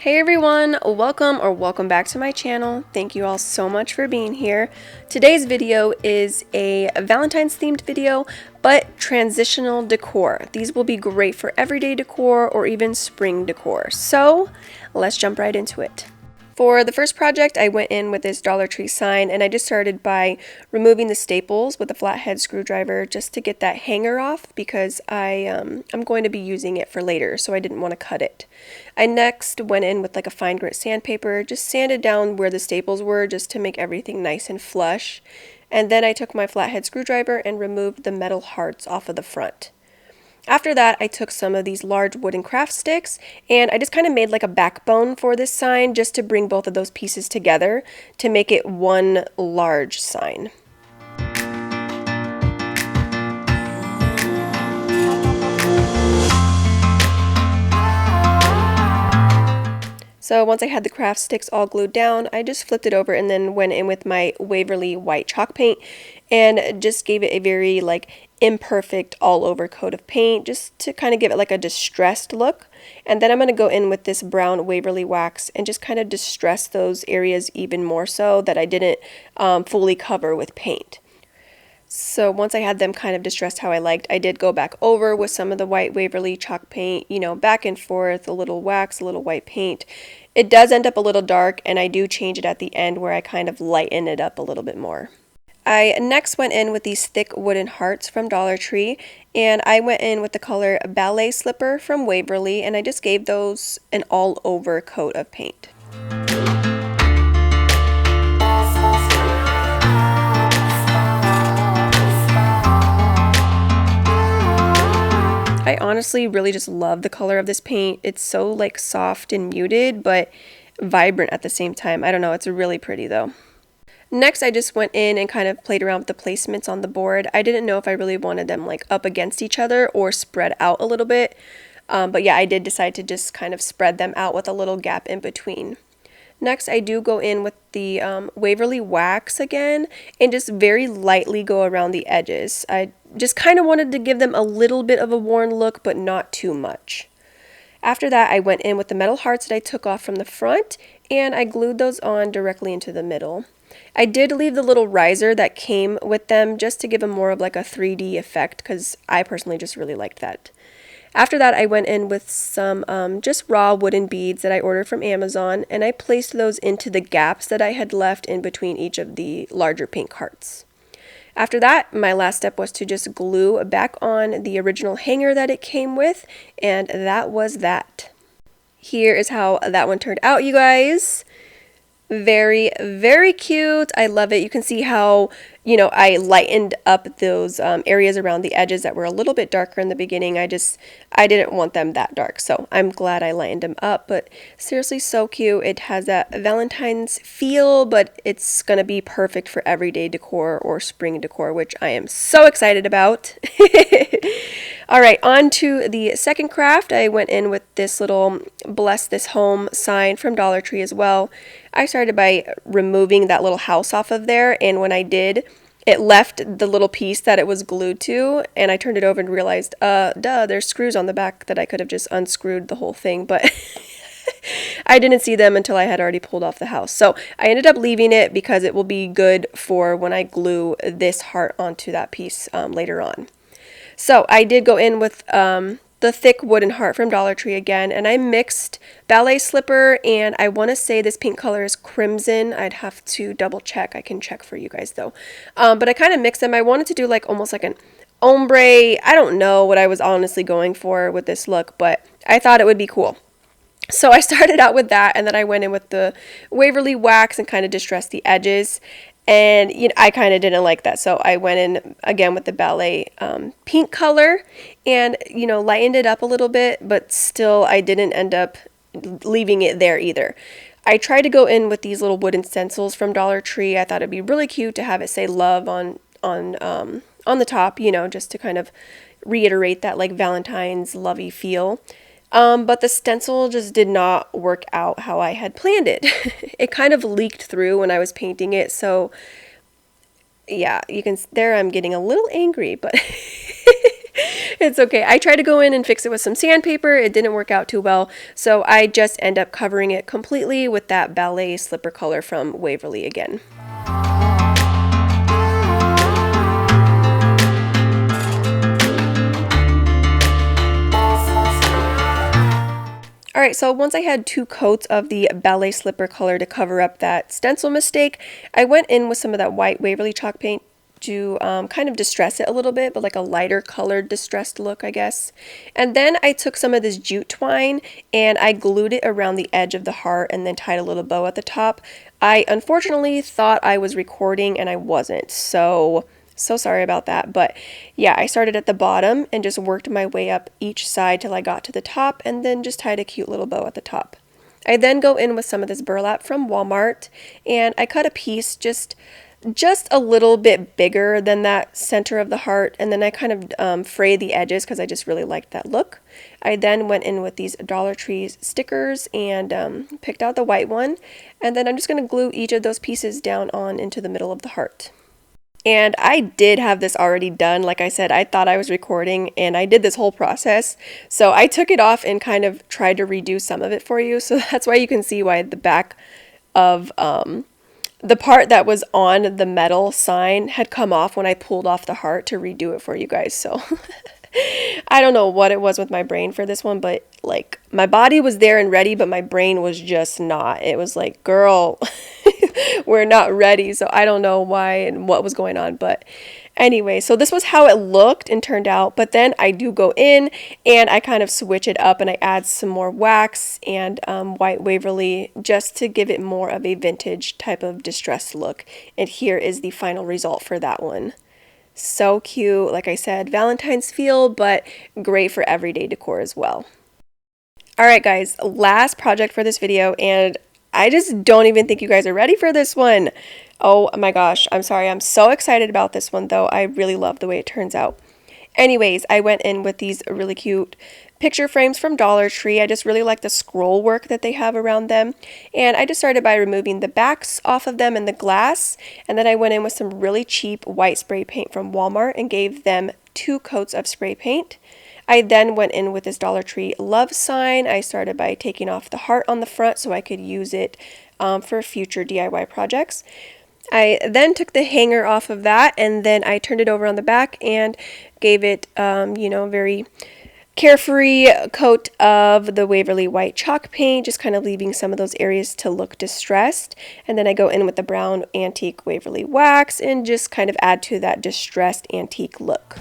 Hey everyone, welcome back to my channel. Thank you all so much for being here. Today's video is a Valentine's themed video, but transitional decor. These will be great for everyday decor or even spring decor. So let's jump right into it. For the first project, I went in with this Dollar Tree sign and I just started by removing the staples with a flathead screwdriver just to get that hanger off because I'm going to be using it for later, so I didn't want to cut it. I next went in with like a fine grit sandpaper, just sanded down where the staples were just to make everything nice and flush. And then I took my flathead screwdriver and removed the metal hearts off of the front. After that, I took some of these large wooden craft sticks and I just kind of made like a backbone for this sign just to bring both of those pieces together to make it one large sign. So once I had the craft sticks all glued down, I just flipped it over and then went in with my Waverly white chalk paint and just gave it a very like imperfect all over coat of paint just to kind of give it like a distressed look. And then I'm going to go in with this brown Waverly wax and just kind of distress those areas even more so that I didn't fully cover with paint. So once I had them kind of distressed how I liked, I did go back over with some of the white Waverly chalk paint, you know, back and forth, a little wax, a little white paint. It does end up a little dark, and I do change it at the end where I kind of lighten it up a little bit more. I next went in with these thick wooden hearts from Dollar Tree, and I went in with the color Ballet Slipper from Waverly, and I just gave those an all-over coat of paint. I honestly really just love the color of this paint. It's so like soft and muted, but vibrant at the same time. I don't know, it's really pretty though. Next, I just went in and kind of played around with the placements on the board. I didn't know if I really wanted them like up against each other or spread out a little bit. But yeah, I did decide to just kind of spread them out with a little gap in between. Next, I do go in with the Waverly wax again and just very lightly go around the edges. I just kind of wanted to give them a little bit of a worn look, but not too much. After that, I went in with the metal hearts that I took off from the front and I glued those on directly into the middle. I did leave the little riser that came with them just to give them more of like a 3D effect because I personally just really liked that. After that, I went in with some just raw wooden beads that I ordered from Amazon, and I placed those into the gaps that I had left in between each of the larger pink hearts. After that, my last step was to just glue back on the original hanger that it came with, and that was that. Here is how that one turned out, you guys. Very, very cute. I love it. You can see how, you know, I lightened up those areas around the edges that were a little bit darker in the beginning. I didn't want them that dark, so I'm glad I lightened them up. But seriously, so cute. It has that Valentine's feel, but it's going to be perfect for everyday decor or spring decor, which I am so excited about. All right, on to the second craft. I went in with this little Bless This Home sign from Dollar Tree as well. I started by removing that little house off of there, and when I did, it left the little piece that it was glued to, and I turned it over and realized, there's screws on the back that I could have just unscrewed the whole thing, but I didn't see them until I had already pulled off the house. So I ended up leaving it because it will be good for when I glue this heart onto that piece later on. So I did go in with the thick wooden heart from Dollar Tree again, and I mixed Ballet Slipper, and I want to say this pink color is Crimson. I'd have to double check. I can check for you guys though. But I kind of mixed them. I wanted to do like almost like an ombre. I don't know what I was honestly going for with this look, but I thought it would be cool. So I started out with that, and then I went in with the Waverly wax and kind of distressed the edges. And you know, I kind of didn't like that, so I went in again with the Ballet pink color and, you know, lightened it up a little bit, but still I didn't end up leaving it there either. I tried to go in with these little wooden stencils from Dollar Tree. I thought it'd be really cute to have it say love on the top, you know, just to kind of reiterate that like Valentine's lovey feel. But the stencil just did not work out how I had planned it. It kind of leaked through when I was painting it, so yeah, you can, there I'm getting a little angry, but It's okay. I tried to go in and fix it with some sandpaper. It didn't work out too well. So I just end up covering it completely with that ballet slipper color from Waverly again. Alright, so once I had 2 coats of the ballet slipper color to cover up that stencil mistake, I went in with some of that white Waverly chalk paint to kind of distress it a little bit, but like a lighter colored distressed look, I guess. And then I took some of this jute twine and I glued it around the edge of the heart and then tied a little bow at the top. I unfortunately thought I was recording and I wasn't, so sorry about that. But yeah, I started at the bottom and just worked my way up each side till I got to the top and then just tied a cute little bow at the top. I then go in with some of this burlap from Walmart and I cut a piece just a little bit bigger than that center of the heart, and then I kind of frayed the edges because I just really liked that look. I then went in with these Dollar Tree stickers and picked out the white one, and then I'm just going to glue each of those pieces down on into the middle of the heart. And I did have this already done. Like I said, I thought I was recording and I did this whole process. So I took it off and kind of tried to redo some of it for you. So that's why you can see why the back of the part that was on the metal sign had come off when I pulled off the heart to redo it for you guys. So I don't know what it was with my brain for this one, but like my body was there and ready, but my brain was just not. It was like, girl, we're not ready. So I don't know why and what was going on, but anyway, so this was how it looked and turned out. But then I do go in and I kind of switch it up and I add some more wax and white Waverly just to give it more of a vintage type of distressed look. And here is the final result for that one. So cute. Like I said, Valentine's feel, but great for everyday decor as well. All right, guys, last project for this video, and I just don't even think you guys are ready for this one. Oh my gosh, I'm sorry. I'm so excited about this one, though. I really love the way it turns out. Anyways, I went in with these really cute picture frames from Dollar Tree. I just really like the scroll work that they have around them. And I just started by removing the backs off of them and the glass. And then I went in with some really cheap white spray paint from Walmart and gave them 2 coats of spray paint. I then went in with this Dollar Tree love sign. I started by taking off the heart on the front so I could use it for future DIY projects. I then took the hanger off of that and then I turned it over on the back and gave it, very carefree coat of the Waverly white chalk paint, just kind of leaving some of those areas to look distressed. And then I go in with the brown antique Waverly wax and just kind of add to that distressed antique look.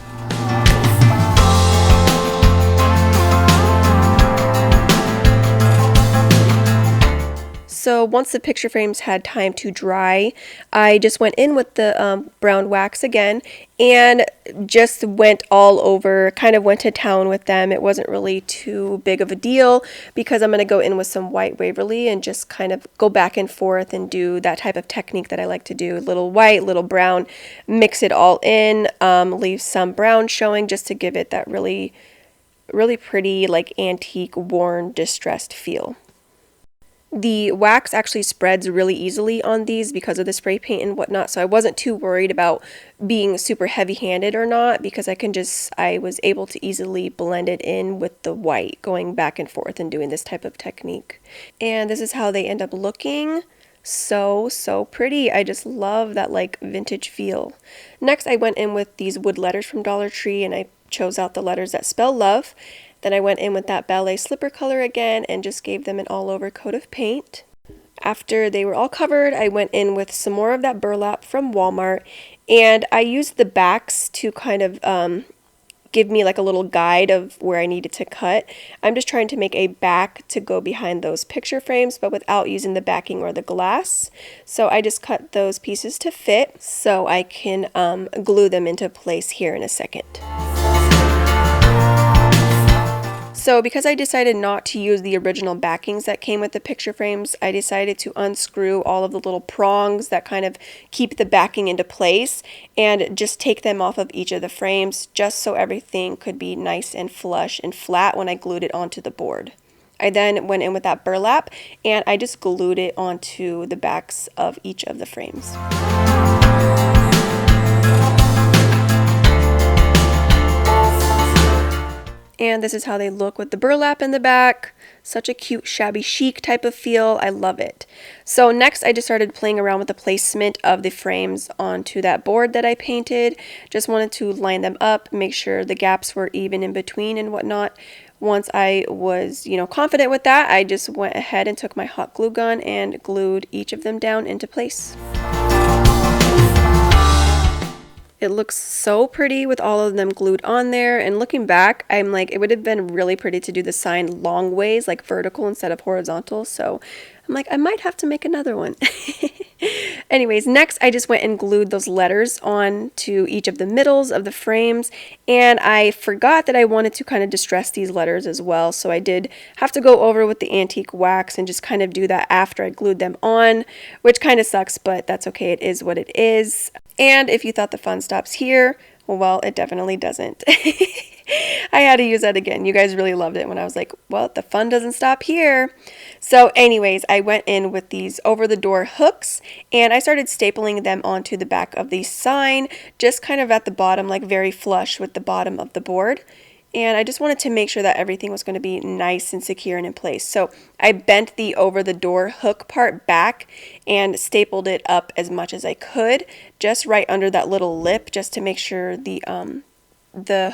So once the picture frames had time to dry, I just went in with the brown wax again and just went all over, kind of went to town with them. It wasn't really too big of a deal because I'm going to go in with some white Waverly and just kind of go back and forth and do that type of technique that I like to do. Little white, little brown, mix it all in, leave some brown showing just to give it that really, really pretty, like antique, worn, distressed feel. The wax actually spreads really easily on these because of the spray paint and whatnot, so I wasn't too worried about being super heavy-handed or not because I was able to easily blend it in with the white, going back and forth and doing this type of technique. And this is how they end up looking. So pretty. I just love that like vintage feel. Next, I went in with these wood letters from Dollar Tree and I chose out the letters that spell love. Then I went in with that ballet slipper color again and just gave them an all-over coat of paint. After they were all covered, I went in with some more of that burlap from Walmart, and I used the backs to kind of give me like a little guide of where I needed to cut. I'm just trying to make a back to go behind those picture frames, but without using the backing or the glass. So I just cut those pieces to fit so I can glue them into place here in a second. So because I decided not to use the original backings that came with the picture frames, I decided to unscrew all of the little prongs that kind of keep the backing into place and just take them off of each of the frames just so everything could be nice and flush and flat when I glued it onto the board. I then went in with that burlap and I just glued it onto the backs of each of the frames. And this is how they look with the burlap in the back. Such a cute shabby chic type of feel. I love it. So next I just started playing around with the placement of the frames onto that board that I painted. Just wanted to line them up, make sure the gaps were even in between and whatnot. Once I was, confident with that, I just went ahead and took my hot glue gun and glued each of them down into place. It looks so pretty with all of them glued on there, and looking back, I'm like, it would have been really pretty to do the sign long ways, like vertical instead of horizontal, so I'm like, I might have to make another one. Anyways, next I just went and glued those letters on to each of the middles of the frames, and I forgot that I wanted to kind of distress these letters as well, so I did have to go over with the antique wax and just kind of do that after I glued them on, which kind of sucks, but that's okay, it is what it is. And if you thought the fun stops here, well, it definitely doesn't. I had to use that again. You guys really loved it when I was like, well, the fun doesn't stop here. So anyways, I went in with these over-the-door hooks, and I started stapling them onto the back of the sign, just kind of at the bottom, like very flush with the bottom of the board. And I just wanted to make sure that everything was going to be nice and secure and in place. So I bent the over-the-door hook part back and stapled it up as much as I could, just right under that little lip, just to make sure the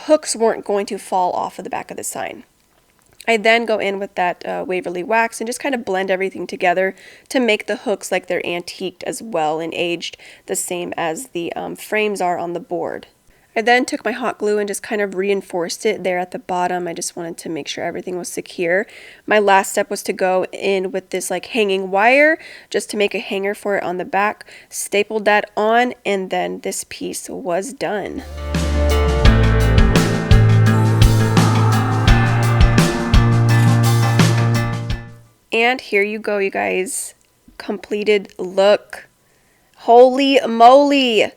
hooks weren't going to fall off of the back of the sign. I then go in with that Waverly wax and just kind of blend everything together to make the hooks like they're antiqued as well and aged the same as the frames are on the board. I then took my hot glue and just kind of reinforced it there at the bottom. I just wanted to make sure everything was secure. My last step was to go in with this like hanging wire just to make a hanger for it on the back, stapled that on, and then this piece was done. And here you go, you guys. Completed look. Holy moly!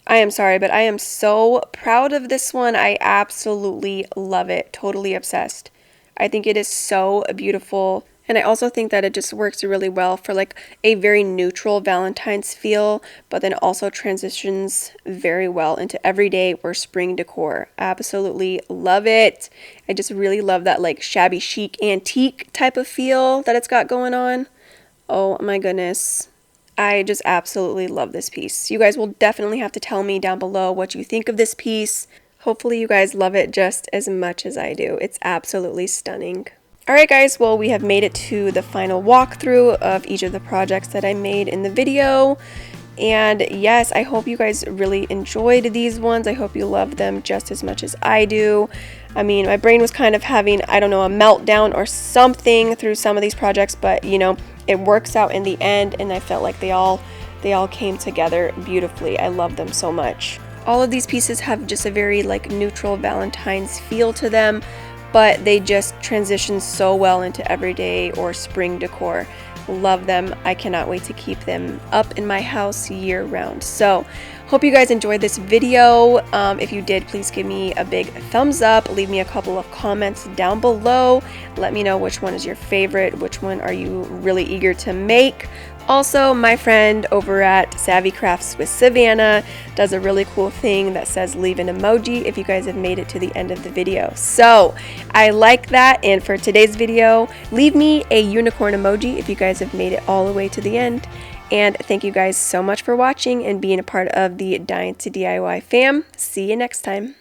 I am sorry, but I am so proud of this one. I absolutely love it. Totally obsessed. I think it is so beautiful. And I also think that it just works really well for like a very neutral Valentine's feel, but then also transitions very well into everyday or spring decor. Absolutely love it. I just really love that like shabby chic antique type of feel that it's got going on. Oh my goodness. I just absolutely love this piece. You guys will definitely have to tell me down below what you think of this piece. Hopefully you guys love it just as much as I do. It's absolutely stunning. Alright guys, well we have made it to the final walkthrough of each of the projects that I made in the video. And yes, I hope you guys really enjoyed these ones. I hope you love them just as much as I do. I mean, my brain was kind of having, I don't know, a meltdown or something through some of these projects, but it works out in the end, and I felt like they all came together beautifully. I love them so much. All of these pieces have just a very like neutral Valentine's feel to them, but they just transition so well into everyday or spring decor. Love them. I cannot wait to keep them up in my house year round. So hope you guys enjoyed this video. If you did, please give me a big thumbs up. Leave me a couple of comments down below. Let me know which one is your favorite, which one are you really eager to make. Also, my friend over at Savvy Crafts with Savannah does a really cool thing that says leave an emoji if you guys have made it to the end of the video. So I like that, and for today's video, leave me a unicorn emoji if you guys have made it all the way to the end. And thank you guys so much for watching and being a part of the Dying to DIY fam. See you next time.